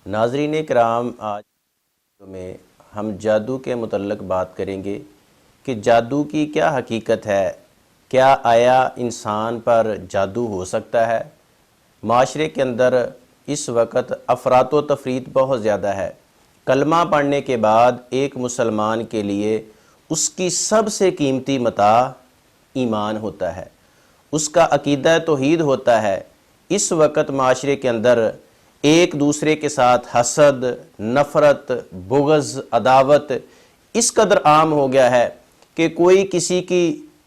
ناظرین کرام، آج میں ہم جادو کے متعلق بات کریں گے کہ جادو کی کیا حقیقت ہے، کیا آیا انسان پر جادو ہو سکتا ہے۔ معاشرے کے اندر اس وقت افراط و تفریط بہت زیادہ ہے۔ کلمہ پڑھنے کے بعد ایک مسلمان کے لیے اس کی سب سے قیمتی متاع ایمان ہوتا ہے، اس کا عقیدہ توحید ہوتا ہے۔ اس وقت معاشرے کے اندر ایک دوسرے کے ساتھ حسد، نفرت، بغض، عداوت اس قدر عام ہو گیا ہے کہ کوئی کسی کی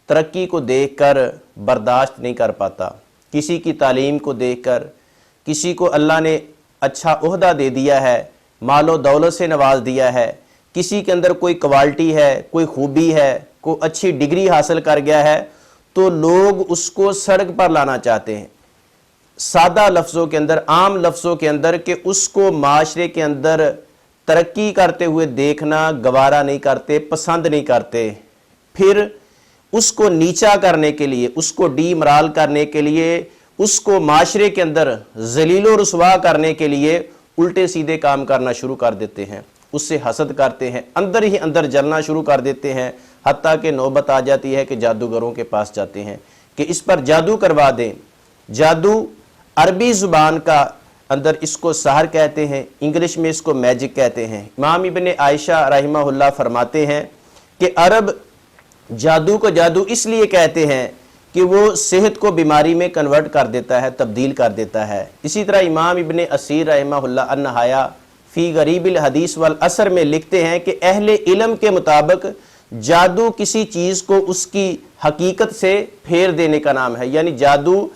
ترقی کو دیکھ کر برداشت نہیں کر پاتا، کسی کی تعلیم کو دیکھ کر، کسی کو اللہ نے اچھا عہدہ دے دیا ہے، مال و دولت سے نواز دیا ہے، کسی کے اندر کوئی کوالٹی ہے، کوئی خوبی ہے، کوئی اچھی ڈگری حاصل کر گیا ہے، تو لوگ اس کو سڑک پر لانا چاہتے ہیں، سادہ لفظوں کے اندر، عام لفظوں کے اندر، کہ اس کو معاشرے کے اندر ترقی کرتے ہوئے دیکھنا گوارا نہیں کرتے، پسند نہیں کرتے۔ پھر اس کو نیچا کرنے کے لیے، اس کو ڈی مرال کرنے کے لیے، اس کو معاشرے کے اندر ذلیل و رسوا کرنے کے لیے الٹے سیدھے کام کرنا شروع کر دیتے ہیں، اس سے حسد کرتے ہیں، اندر ہی اندر جلنا شروع کر دیتے ہیں، حتیٰ کہ نوبت آ جاتی ہے کہ جادوگروں کے پاس جاتے ہیں کہ اس پر جادو کروا دیں۔ جادو عربی زبان کا اندر اس کو سحر کہتے ہیں، انگلش میں اس کو میجک کہتے ہیں۔ امام ابن عائشہ رحمہ اللہ فرماتے ہیں کہ عرب جادو کو جادو اس لیے کہتے ہیں کہ وہ صحت کو بیماری میں کنورٹ کر دیتا ہے، تبدیل کر دیتا ہے۔ اسی طرح امام ابن اسیر رحمہ اللہ النہایہ فی غریب الحدیث والاثر میں لکھتے ہیں کہ اہل علم کے مطابق جادو کسی چیز کو اس کی حقیقت سے پھیر دینے کا نام ہے، یعنی جادو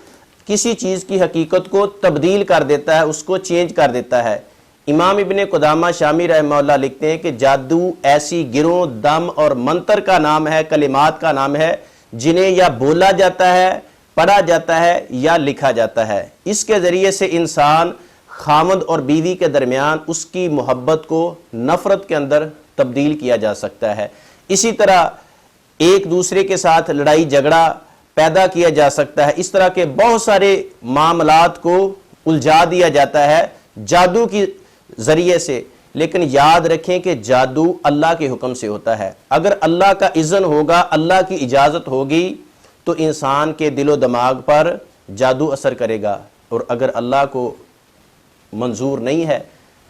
کسی چیز کی حقیقت کو تبدیل کر دیتا ہے، اس کو چینج کر دیتا ہے۔ امام ابن قدامہ شامی رحمہ اللہ لکھتے ہیں کہ جادو ایسی گروہ، دم اور منتر کا نام ہے، کلمات کا نام ہے، جنہیں یا بولا جاتا ہے، پڑھا جاتا ہے یا لکھا جاتا ہے۔ اس کے ذریعے سے انسان خامد اور بیوی کے درمیان اس کی محبت کو نفرت کے اندر تبدیل کیا جا سکتا ہے۔ اسی طرح ایک دوسرے کے ساتھ لڑائی جھگڑا پیدا کیا جا سکتا ہے۔ اس طرح کے بہت سارے معاملات کو الجھا دیا جاتا ہے جادو کی ذریعے سے۔ لیکن یاد رکھیں کہ جادو اللہ کے حکم سے ہوتا ہے۔ اگر اللہ کا اذن ہوگا، اللہ کی اجازت ہوگی، تو انسان کے دل و دماغ پر جادو اثر کرے گا، اور اگر اللہ کو منظور نہیں ہے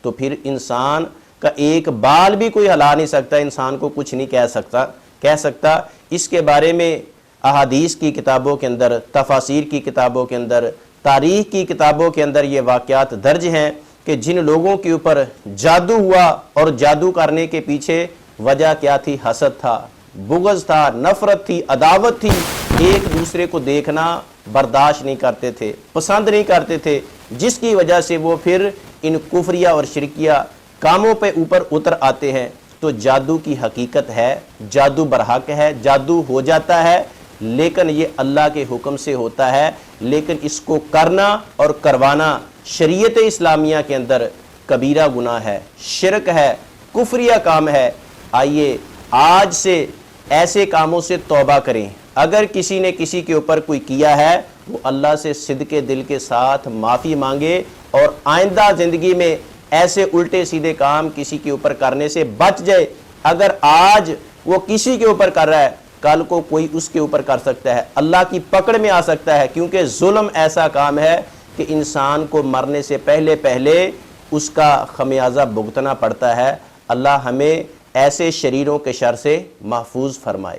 تو پھر انسان کا ایک بال بھی کوئی ہلا نہیں سکتا، انسان کو کچھ نہیں کہہ سکتا۔ اس کے بارے میں احادیث کی کتابوں کے اندر، تفاسیر کی کتابوں کے اندر، تاریخ کی کتابوں کے اندر یہ واقعات درج ہیں کہ جن لوگوں کے اوپر جادو ہوا اور جادو کرنے کے پیچھے وجہ کیا تھی؟ حسد تھا، بغض تھا، نفرت تھی، عداوت تھی، ایک دوسرے کو دیکھنا برداشت نہیں کرتے تھے، پسند نہیں کرتے تھے، جس کی وجہ سے وہ پھر ان کفریہ اور شرکیہ کاموں پہ اوپر اتر آتے ہیں۔ تو جادو کی حقیقت ہے، جادو برحق ہے، جادو ہو جاتا ہے، لیکن یہ اللہ کے حکم سے ہوتا ہے۔ لیکن اس کو کرنا اور کروانا شریعت اسلامیہ کے اندر کبیرہ گناہ ہے، شرک ہے، کفریہ کام ہے۔ آئیے آج سے ایسے کاموں سے توبہ کریں۔ اگر کسی نے کسی کے اوپر کوئی کیا ہے، وہ اللہ سے صدق دل کے ساتھ معافی مانگے اور آئندہ زندگی میں ایسے الٹے سیدھے کام کسی کے اوپر کرنے سے بچ جائے۔ اگر آج وہ کسی کے اوپر کر رہا ہے، کل کو کوئی اس کے اوپر کر سکتا ہے، اللہ کی پکڑ میں آ سکتا ہے، کیونکہ ظلم ایسا کام ہے کہ انسان کو مرنے سے پہلے اس کا خمیازہ بھگتنا پڑتا ہے۔ اللہ ہمیں ایسے شریروں کے شر سے محفوظ فرمائے۔